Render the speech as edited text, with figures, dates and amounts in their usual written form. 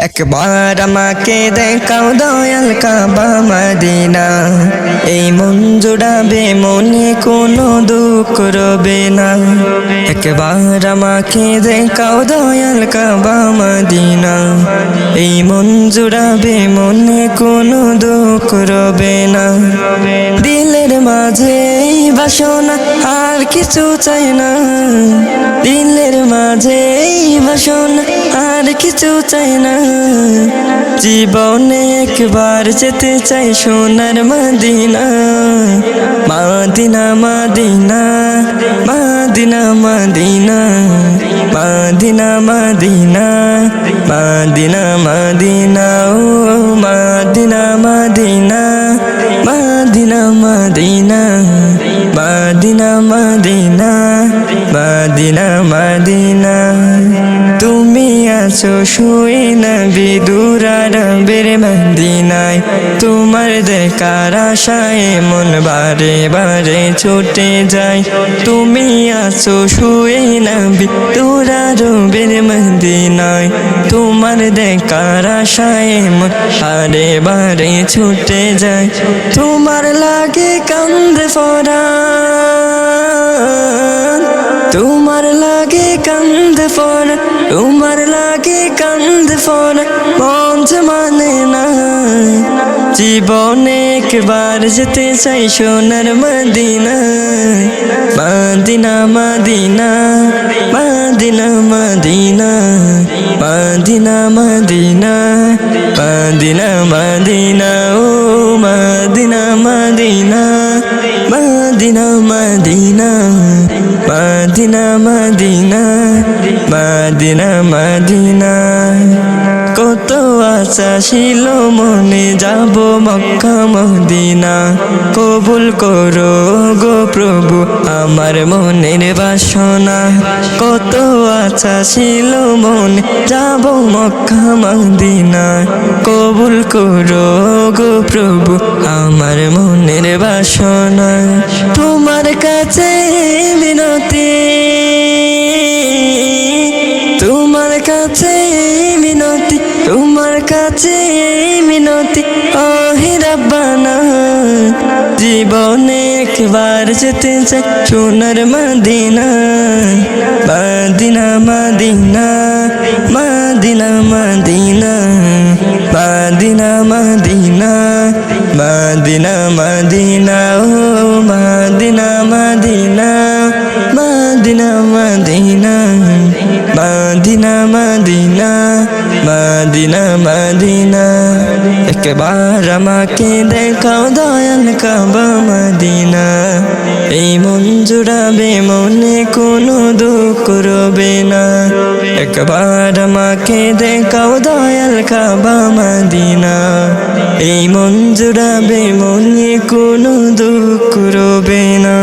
একবার আমাকে দেখাও দয়াল কাবা মদিনা, এই মন জুড়াবে মনে কোনো দুঃখ রবে না। একবার আমাকে দেখাও দয়াল কাবা মদিনা, এই মন জুড়াবে মনে কোনো দুঃখ রবে না। দিলের মাঝে এই বাসনা আর কিছু চাই না, দিলের মাঝে এই বাসনা আর কিছু চাই না। জীবনে একবার যেতে চাই সোনার Medina, Medina Medina Medina Medina Medina Medina Medina Medina ও Medina Medina Medina Medina Medina Medina Medina Medina. তুমি আছো শুয়ে নবী দূর আরবের মদিনায়, তোমার দেখার আশায় মন বারে বারে ছুটে যায়। তুমি আছো শুয়ে নবী দূর আরবের মদিনায়, তোমার দেখার আশায় মন বারে বারে ছুটে যায়। তোমার লাগে কান্দে ফরান, তোমার লাগে কান্দে ফরান, তোমার লাগে কান্দে ফরান, মন যে মানে না। জীবনে একবার যেতে চাই সোনার Medina, Medina Medina Medina Medina Medina Medina Medina Medina ও Medina Medina Medina Medina Medina Medina Medina Medina. কত আশা ছিল মনে যাব মক্কা মদিনা, কবুল করো গো প্রভু আমার মনের বাসনা। কত আশা ছিল মনে যাব মক্কা মদিনা, কবুল করো গো প্রভু আমার মনের বাসনা। তোমার কাছে মিনতি, তোমার কাছে মিনতি, তোমার কাছে মিনতি ও হে রাব্বানা। জীবনে একবার যেতে চাই সোনার Medina, Medina Medina Medina Medina Medina Medina Medina Medina ও Medina Medina Medina Medina Medina Medina Medina Medina. একবার আমাকে দেখাও দয়াল কাবা মদিনা, এই মন জুড়াবে মনে কোনো দুঃখ রবে না। একবার আমাকে দেখাও দয়াল কাবা মদিনা, এই মন জুড়াবে মনে কোনো দুঃখ রবে না।